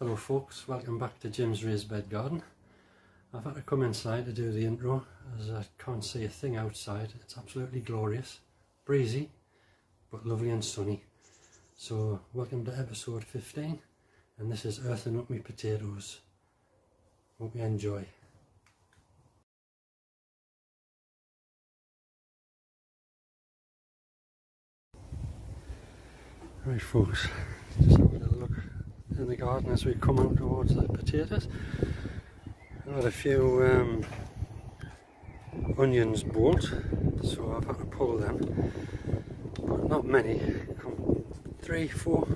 Hello folks, welcome back to Jim's Raised Bed Garden. I've had to come inside to do the intro as I can't see a thing outside. It's absolutely glorious, breezy but lovely and sunny. So welcome to episode 15 and this is earthing up my potatoes. Hope you enjoy. Right folks, just have a little look in the garden as we come out towards the potatoes. I've had a few onions bolt, so I've had to pull them, but not many, 3, 4,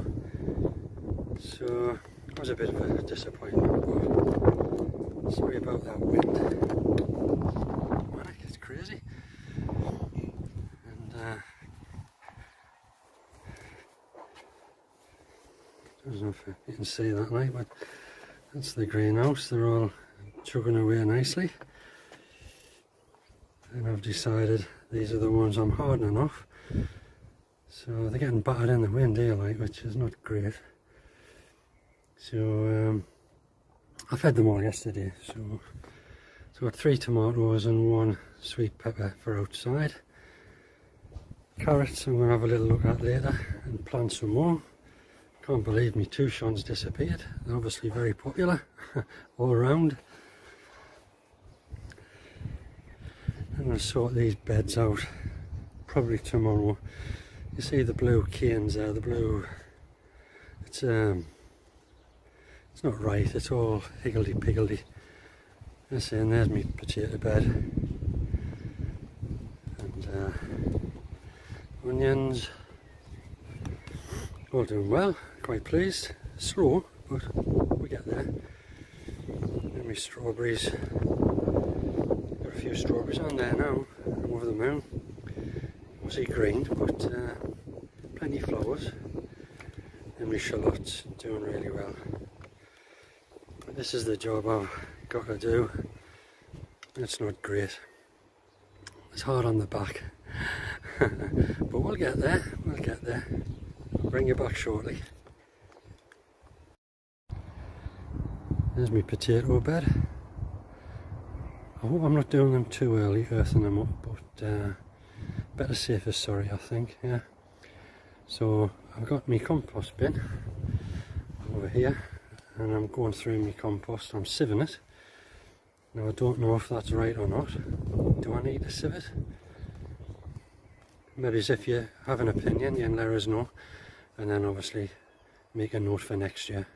so it was a bit of a disappointment, but sorry about that wind. Man, it's crazy. And I don't know if you can see that light, but that's the greenhouse. They're all chugging away nicely. And I've decided these are the ones I'm hardening off. So they're getting battered in the wind here, like, which is not great. So I fed them all yesterday. So I've got 3 tomatoes and 1 sweet pepper for outside. Carrots I'm going to have a little look at later and plant some more. Can't believe me touchons disappeared. They're obviously very popular all around. I'm going to sort these beds out probably tomorrow. You see the blue canes there, the blue, it's not right, it's all higgledy-piggledy. And there's my potato bed. And onions, all doing well, quite pleased. Slow, but we get there. And my strawberries, got a few strawberries on there now, over the moon. Mostly green, but plenty of flowers. And my shallots doing really well. But this is the job I've got to do. It's not great. It's hard on the back. But we'll get there, we'll get there. I'll bring you back shortly. There's my potato bed. I hope I'm not doing them too early, earthing them up, but better safe than sorry, I think, yeah. So I've got my compost bin over here and I'm going through my compost. I'm sieving it. Now I don't know if that's right or not. Do I need to sieve it? Maybe as if you have an opinion you can let us know, and then obviously make a note for next year.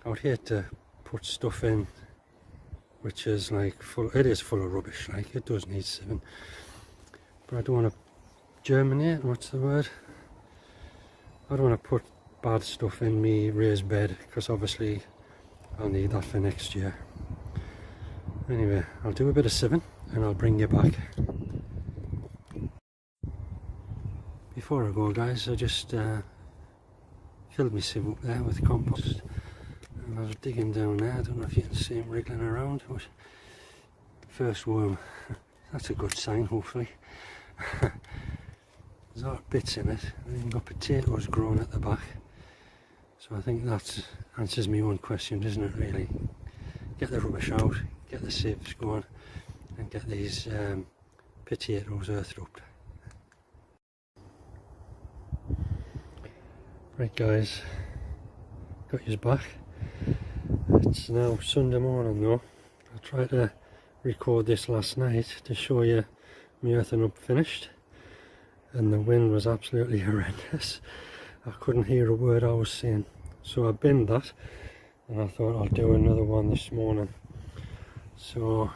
I would hate to put stuff in which is like full, it is full of rubbish, like it does need sieving, but I don't want to germinate, what's the word? I don't want to put bad stuff in me raised bed, because obviously I'll need that for next year. Anyway, I'll do a bit of sieving and I'll bring you back. Before I go guys, I just filled my sieve up there with compost. And I was digging down there, I don't know if you can see him wriggling around, but first worm, that's a good sign hopefully. There's a lot of bits in it, and you've got potatoes growing at the back. So I think that answers my own question, doesn't it really? Get the rubbish out, get the sieves going, and get these potatoes earthed up. Right guys, got yours back. It's now Sunday morning though. I tried to record this last night to show you my earthing up finished, and the wind was absolutely horrendous. I couldn't hear a word I was saying, so I binned that and I thought I'll do another one this morning. So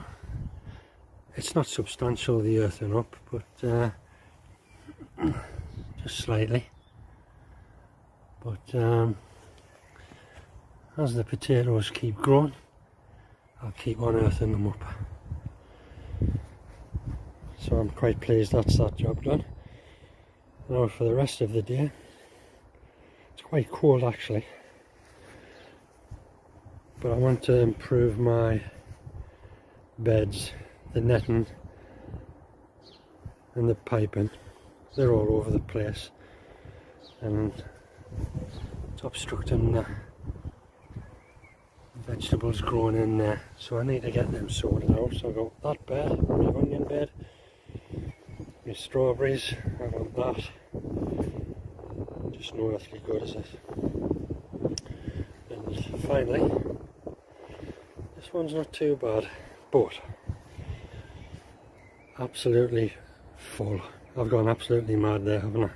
it's not substantial, the earthing up, but just slightly. But as the potatoes keep growing, I'll keep on earthing them up. So I'm quite pleased that's that job done. Now for the rest of the day, it's quite cold actually, but I want to improve my beds, the netting and the piping. They're all over the place and it's obstructing vegetables growing in there, so I need to get them sorted out. So I've got that bed, my onion bed, my strawberries, I've got that. Just no earthly good, is it? And finally, this one's not too bad, but absolutely full. I've gone absolutely mad there, haven't I?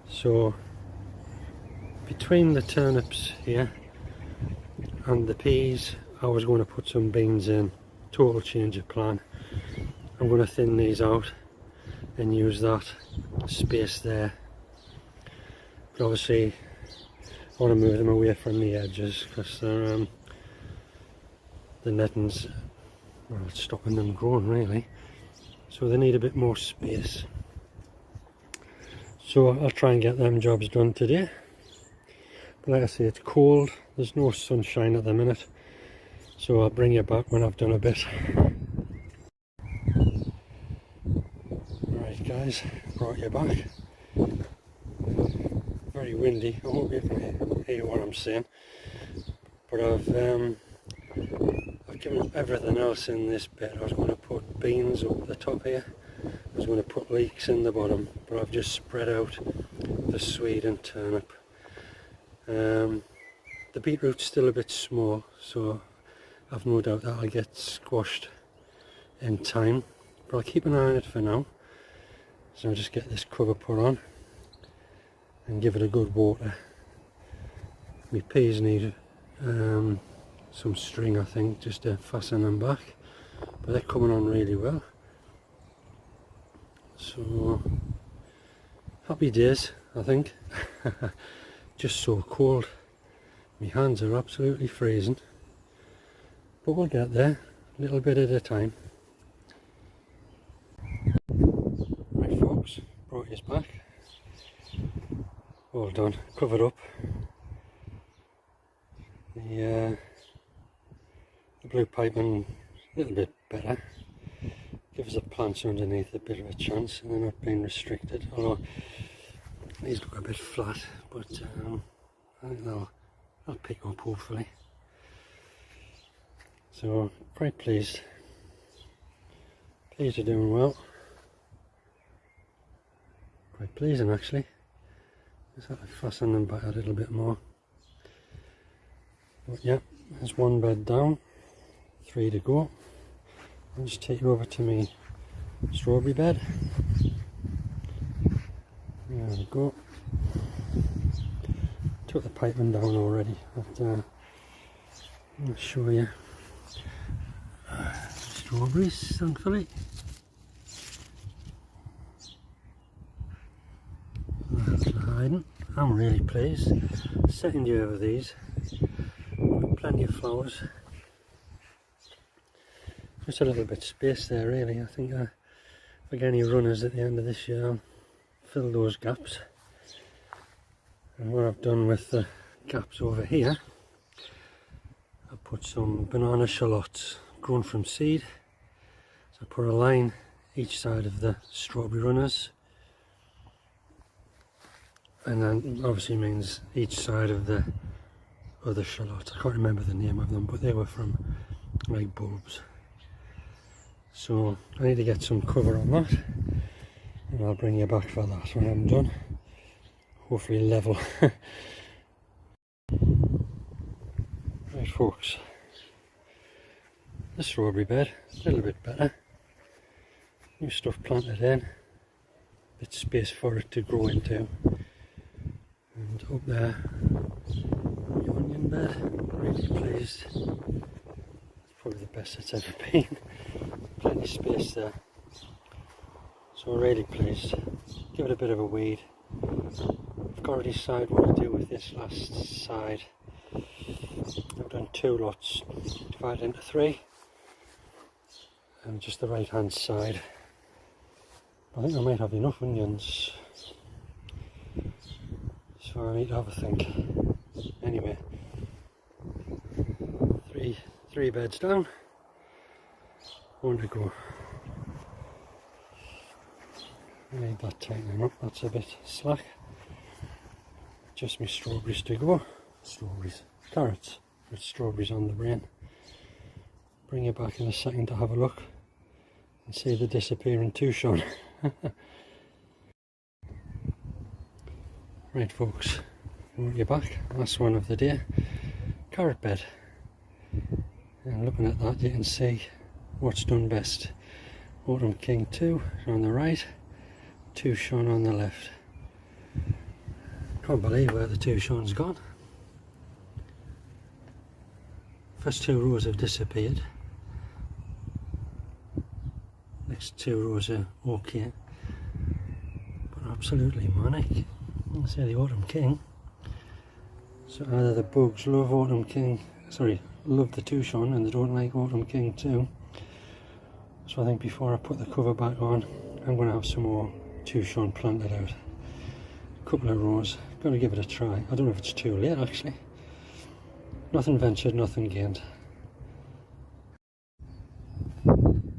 So between the turnips here and the peas, I was going to put some beans in. Total change of plan. I'm going to thin these out and use that space there, but obviously I want to move them away from the edges because they're the nettings, well, it's stopping them growing really, so they need a bit more space. So I'll try and get them jobs done today. But like I say, it's cold, there's no sunshine at the minute, so I'll bring you back when I've done a bit. Right guys, brought you back. Very windy, I hope you can hear what I'm saying. But I've given up everything else in this bit. I was going to put beans up the top here, I was going to put leeks in the bottom, but I've just spread out the swede and turnip. The beetroot's still a bit small, so I've no doubt that'll get squashed in time, but I'll keep an eye on it for now. So I'll just get this cover put on and give it a good water. My peas need some string, I think, just to fasten them back, but they're coming on really well. So happy days, I think. Just so cold, my hands are absolutely freezing, but we'll get there, a little bit at a time. Right folks, brought you back, all done, covered up. The blue piping a little bit better, gives the plants underneath a bit of a chance and they're not being restricted, although these look a bit flat, but I think they'll pick up hopefully. So quite pleased. Peas are doing well. Quite pleasing actually. Just have to fasten them back a little bit more. But yeah, there's one bed down, 3 to go. I'll just take you over to my strawberry bed. There we go. Took the piping down already, but I'll show you. Strawberries, thankfully. That's hiding. I'm really pleased. Second year of these. Plenty of flowers. Just a little bit space there really. I think if I get any runners at the end of this year, I'll fill those gaps. And what I've done with the gaps over here, I put some banana shallots grown from seed. So I put a line each side of the strawberry runners, and then obviously means each side of the other shallots. I can't remember the name of them, but they were from like bulbs. So I need to get some cover on that, and I'll bring you back for that when I'm done. Hopefully level. Right folks, the strawberry bed, a little bit better. New stuff planted in, bit space for it to grow into. And up there, the onion bed, really pleased. It's probably the best it's ever been. Plenty of space there. So really pleased. Give it a bit of a weed. I've got to decide what to do with this last side. I've done 2 lots, divided into 3, and just the right hand side. I think I might have enough onions, so I need to have a think. Anyway, three beds down, 1 to go. I need that tightening up, that's a bit slack. Just my strawberries to go. Strawberries, carrots, got strawberries on the brain. Bring you back in a second to have a look and see the disappearing Touchon. Right folks, you're back, last one of the day, carrot bed. And looking at that you can see what's done best. Autumn King 2 on the right, Touchon on the left. Can't believe where the Touchon's gone. First two rows have disappeared. Next two rows are okay, but absolutely manic. I say the Autumn King. So either the bugs love Autumn King, love the Touchon and they don't like Autumn King too. So I think before I put the cover back on, I'm going to have some more Touchon planted out. A couple of rows, got to give it a try. I don't know if it's too late actually. Nothing ventured, nothing gained.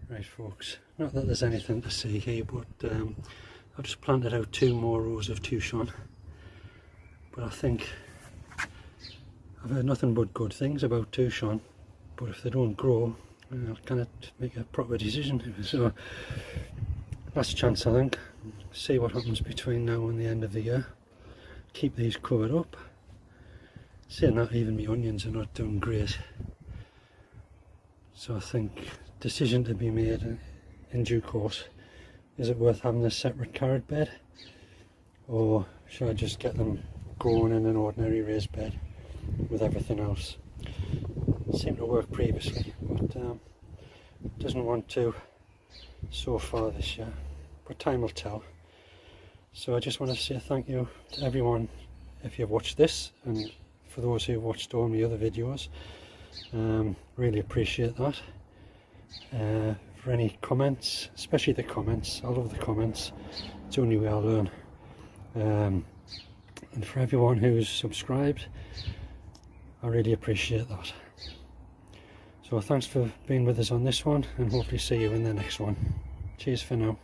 Right folks, not that there's anything to see here, but I've just planted out 2 more rows of Touchon. But I think I've heard nothing but good things about Touchon, but if they don't grow, I cannot make a proper decision. So last chance I think, see what happens between now and the end of the year. Keep these covered up. Saying that, even my onions are not doing great. So I think decision to be made in due course. Is it worth having a separate carrot bed, or should I just get them growing in an ordinary raised bed with everything else? It seemed to work previously, but doesn't want to so far this year, but time will tell. So I just want to say thank you to everyone if you've watched this, and for those who've watched all my other videos. Really appreciate that. For any comments, especially the comments, I love the comments, it's the only way I learn. And for everyone who's subscribed, I really appreciate that. So thanks for being with us on this one, and hopefully see you in the next one. Cheers for now.